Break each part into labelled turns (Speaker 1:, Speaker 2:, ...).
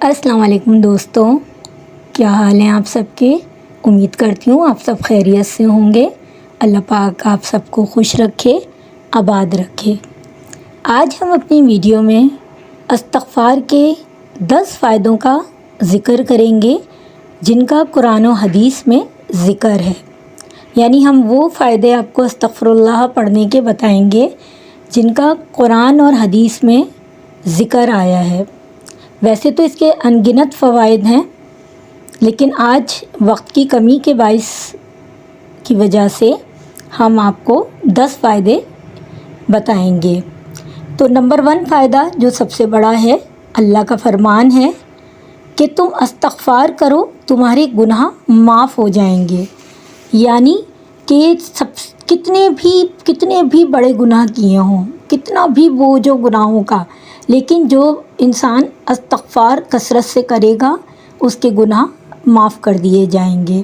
Speaker 1: السلام علیکم دوستوں، کیا حال ہیں آپ سب کے؟ امید کرتی ہوں آپ سب خیریت سے ہوں گے۔ اللہ پاک آپ سب کو خوش رکھے، آباد رکھے۔ آج ہم اپنی ویڈیو میں استغفار کے 10 فائدوں کا ذکر کریں گے جن کا قرآن و حدیث میں ذکر ہے، یعنی ہم وہ فائدے آپ کو استغفر اللہ پڑھنے کے بتائیں گے جن کا قرآن اور حدیث میں ذکر آیا ہے۔ ویسے تو اس کے ان گنت فوائد ہیں، لیکن آج وقت کی کمی کے باعث کی وجہ سے ہم آپ کو 10 فائدے بتائیں گے۔ تو نمبر 1 فائدہ جو سب سے بڑا ہے، اللہ کا فرمان ہے کہ تم استغفار کرو تمہارے گناہ معاف ہو جائیں گے، یعنی کہ کتنے بھی بڑے گناہ کیے ہوں، کتنا بھی بوجھ ہو گناہوں کا، لیکن جو انسان استغفار کثرت سے کرے گا اس کے گناہ معاف کر دیے جائیں گے۔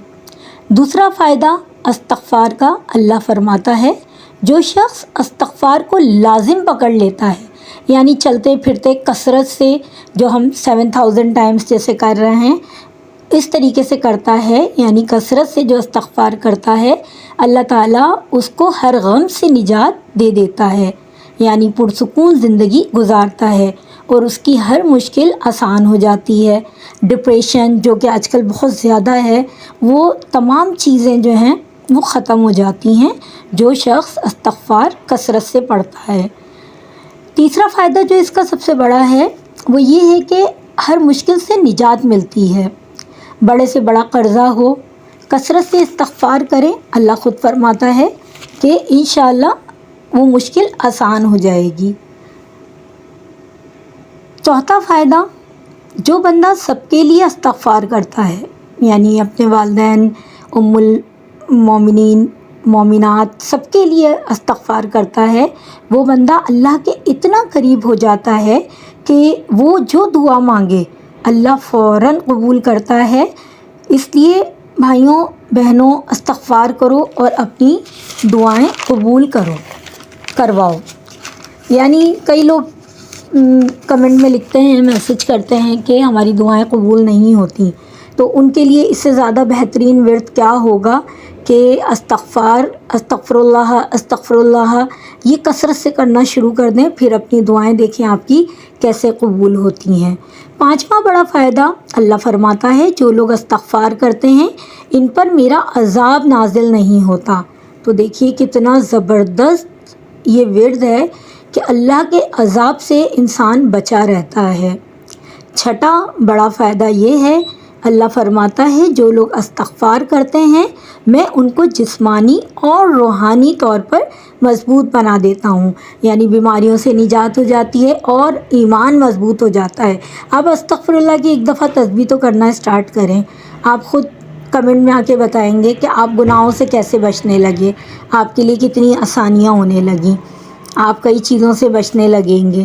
Speaker 1: دوسرا فائدہ استغفار کا، اللہ فرماتا ہے جو شخص استغفار کو لازم پکڑ لیتا ہے، یعنی چلتے پھرتے کثرت سے جو ہم 7000 ٹائمز جیسے کر رہے ہیں اس طریقے سے کرتا ہے، یعنی کثرت سے جو استغفار کرتا ہے، اللہ تعالیٰ اس کو ہر غم سے نجات دے دیتا ہے، یعنی پرسکون زندگی گزارتا ہے اور اس کی ہر مشکل آسان ہو جاتی ہے۔ ڈپریشن جو کہ آج کل بہت زیادہ ہے، وہ تمام چیزیں جو ہیں وہ ختم ہو جاتی ہیں جو شخص استغفار کثرت سے پڑھتا ہے۔ تیسرا فائدہ جو اس کا سب سے بڑا ہے وہ یہ ہے کہ ہر مشکل سے نجات ملتی ہے۔ بڑے سے بڑا قرضہ ہو، کثرت سے استغفار کریں، اللہ خود فرماتا ہے کہ انشاءاللہ وہ مشکل آسان ہو جائے گی۔ چوتھا فائدہ، جو بندہ سب کے لیے استغفار کرتا ہے، یعنی اپنے والدین، ام المومنین، مومنات، سب کے لیے استغفار کرتا ہے، وہ بندہ اللہ کے اتنا قریب ہو جاتا ہے کہ وہ جو دعا مانگے اللہ فوراً قبول کرتا ہے۔ اس لیے بھائیوں بہنوں استغفار کرو اور اپنی دعائیں قبول کرواؤ۔ یعنی کئی لوگ کمنٹ میں لکھتے ہیں، میسج کرتے ہیں کہ ہماری دعائیں قبول نہیں ہوتی، تو ان کے لیے اس سے زیادہ بہترین ورد کیا ہوگا کہ استغفر اللہ یہ کثرت سے کرنا شروع کر دیں، پھر اپنی دعائیں دیکھیں آپ کی کیسے قبول ہوتی ہیں۔ پانچواں بڑا فائدہ، اللہ فرماتا ہے جو لوگ استغفار کرتے ہیں ان پر میرا عذاب نازل نہیں ہوتا۔ تو دیکھیے کتنا زبردست یہ ورد ہے کہ اللہ کے عذاب سے انسان بچا رہتا ہے۔ چھٹا بڑا فائدہ یہ ہے، اللہ فرماتا ہے جو لوگ استغفار کرتے ہیں میں ان کو جسمانی اور روحانی طور پر مضبوط بنا دیتا ہوں، یعنی بیماریوں سے نجات ہو جاتی ہے اور ایمان مضبوط ہو جاتا ہے۔ اب استغفر اللہ کی ایک دفعہ تسبیح تو کرنا اسٹارٹ کریں، آپ خود کمنٹ میں آ کے بتائیں گے کہ آپ گناہوں سے کیسے بچنے لگے، آپ کے لیے کتنی آسانیاں ہونے لگیں، آپ کئی چیزوں سے بچنے لگیں گے۔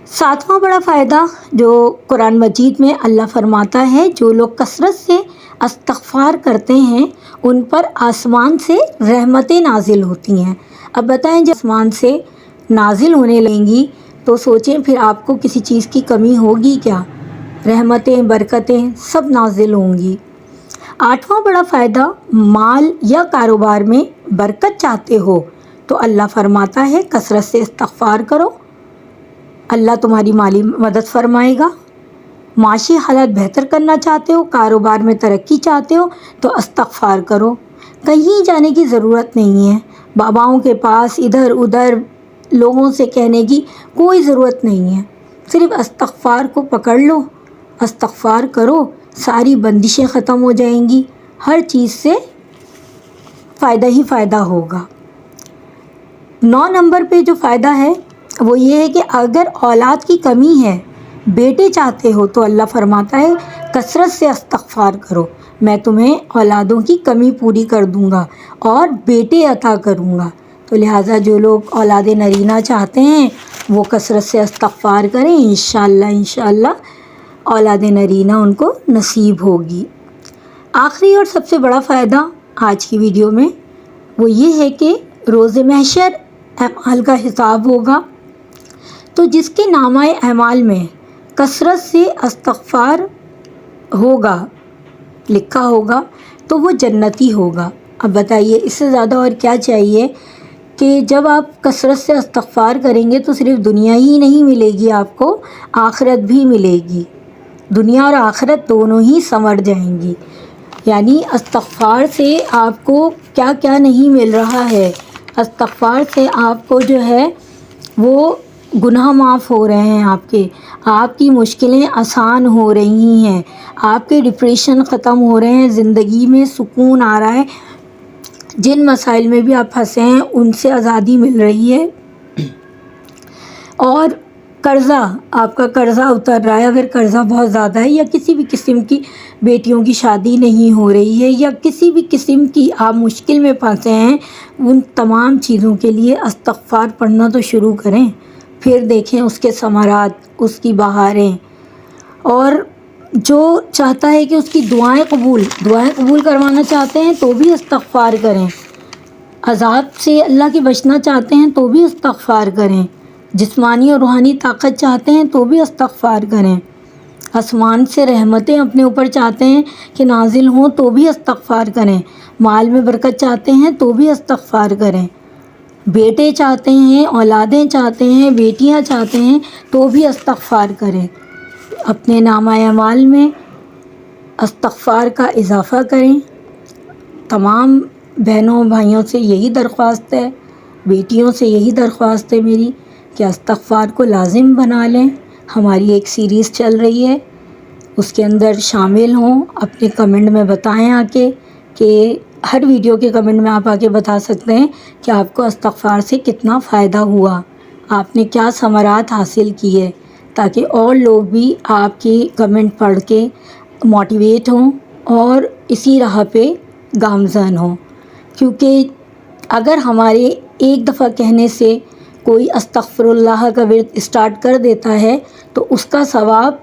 Speaker 1: ساتواں بڑا فائدہ جو قرآن مجید میں اللہ فرماتا ہے جو لوگ کثرت سے استغفار کرتے ہیں ان پر آسمان سے رحمتیں نازل ہوتی ہیں۔ اب بتائیں جب آسمان سے نازل ہونے لگیں گی تو سوچیں پھر آپ کو کسی چیز کی کمی ہوگی کیا؟ رحمتیں، برکتیں سب نازل ہوں گی۔ آٹھواں بڑا فائدہ، مال یا کاروبار میں برکت چاہتے ہو تو اللہ فرماتا ہے کثرت سے استغفار کرو، اللہ تمہاری مالی مدد فرمائے گا۔ معاشی حالت بہتر کرنا چاہتے ہو، کاروبار میں ترقی چاہتے ہو تو استغفار کرو، کہیں جانے کی ضرورت نہیں ہے، باباؤں کے پاس ادھر ادھر لوگوں سے کہنے کی کوئی ضرورت نہیں ہے، صرف استغفار کو پکڑ لو، استغفار کرو، ساری بندشیں ختم ہو جائیں گی، ہر چیز سے فائدہ ہی فائدہ ہوگا۔ 9 نمبر پہ جو فائدہ ہے وہ یہ ہے کہ اگر اولاد کی کمی ہے، بیٹے چاہتے ہو تو اللہ فرماتا ہے کثرت سے استغفار کرو، میں تمہیں اولادوں کی کمی پوری کر دوں گا اور بیٹے عطا کروں گا۔ تو لہٰذا جو لوگ اولاد نرینہ چاہتے ہیں وہ کثرت سے استغفار کریں، انشاءاللہ اولاد نرینہ ان کو نصیب ہوگی۔ آخری اور سب سے بڑا فائدہ آج کی ویڈیو میں وہ یہ ہے کہ روز محشر اعمال کا حساب ہوگا، تو جس کے نامہ اعمال میں کثرت سے استغفار ہوگا، لکھا ہوگا تو وہ جنتی ہوگا۔ اب بتائیے اس سے زیادہ اور کیا چاہیے کہ جب آپ کثرت سے استغفار کریں گے تو صرف دنیا ہی نہیں ملے گی، آپ کو آخرت بھی ملے گی، دنیا اور آخرت دونوں ہی سنور جائیں گی۔ یعنی استغفار سے آپ کو کیا کیا نہیں مل رہا ہے، استغفار سے آپ کو جو ہے وہ گناہ معاف ہو رہے ہیں، آپ کی مشکلیں آسان ہو رہی ہیں، آپ کے ڈپریشن ختم ہو رہے ہیں، زندگی میں سکون آ رہا ہے، جن مسائل میں بھی آپ پھنسے ہیں ان سے آزادی مل رہی ہے، اور قرضہ، آپ کا قرضہ اتر رہا ہے۔ اگر قرضہ بہت زیادہ ہے یا کسی بھی قسم کی بیٹیوں کی شادی نہیں ہو رہی ہے یا کسی بھی قسم کی آپ مشکل میں پھنسے ہیں، ان تمام چیزوں کے لیے استغفار پڑھنا تو شروع کریں، پھر دیکھیں اس کے ثمرات، اس کی بہاریں۔ اور جو چاہتا ہے کہ اس کی دعائیں قبول کروانا چاہتے ہیں تو بھی استغفار کریں، عذاب سے اللہ کی بچنا چاہتے ہیں تو بھی استغفار کریں، جسمانی اور روحانی طاقت چاہتے ہیں تو بھی استغفار کریں، آسمان سے رحمتیں اپنے اوپر چاہتے ہیں کہ نازل ہوں تو بھی استغفار کریں، مال میں برکت چاہتے ہیں تو بھی استغفار کریں، بیٹے چاہتے ہیں، اولادیں چاہتے ہیں، بیٹیاں چاہتے ہیں تو بھی استغفار کریں۔ اپنے نامہ اعمال میں استغفار کا اضافہ کریں۔ تمام بہنوں بھائیوں سے یہی درخواست ہے، بیٹیوں سے یہی درخواست ہے میری کہ استغفار کو لازم بنا لیں۔ ہماری ایک سیریز چل رہی ہے، اس کے اندر شامل ہوں، اپنے کمنٹ میں بتائیں آ کے، کہ ہر ویڈیو کے کمنٹ میں آپ آ کے بتا سکتے ہیں کہ آپ کو استغفار سے کتنا فائدہ ہوا، آپ نے کیا ثمرات حاصل کیے، تاکہ اور لوگ بھی آپ کی کمنٹ پڑھ کے موٹیویٹ ہوں اور اسی راہ پہ گامزن ہوں۔ کیونکہ اگر ہمارے ایک دفعہ کہنے سے کوئی استغفر اللہ کا ورد اسٹارٹ کر دیتا ہے تو اس کا ثواب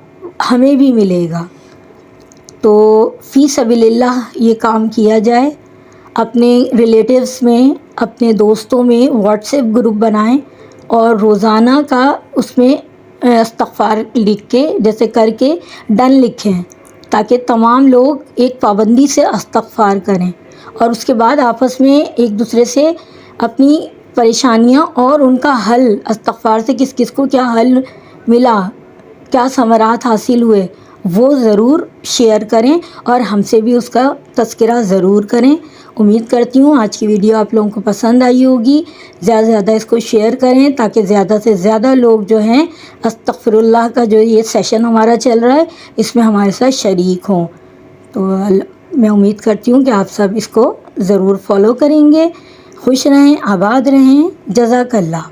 Speaker 1: ہمیں بھی ملے گا۔ تو فی سبیل اللہ یہ کام کیا جائے، اپنے ریلیٹیوز میں، اپنے دوستوں میں واٹس ایپ گروپ بنائیں اور روزانہ کا اس میں استغفار لکھ کے جیسے کر کے ڈن لکھیں، تاکہ تمام لوگ ایک پابندی سے استغفار کریں، اور اس کے بعد آپس میں ایک دوسرے سے اپنی پریشانیاں اور ان کا حل، استغفار سے کس کس کو کیا حل ملا، کیا ثمرات حاصل ہوئے، وہ ضرور شیئر کریں اور ہم سے بھی اس کا تذکرہ ضرور کریں۔ امید کرتی ہوں آج کی ویڈیو آپ لوگوں کو پسند آئی ہوگی، زیادہ سے زیادہ اس کو شیئر کریں تاکہ زیادہ سے زیادہ لوگ جو ہیں استغفر اللہ کا جو یہ سیشن ہمارا چل رہا ہے اس میں ہمارے ساتھ شریک ہوں۔ تو میں امید کرتی ہوں کہ آپ سب اس کو ضرور فالو کریں گے۔ خوش رہیں، آباد رہیں، جزاک اللہ۔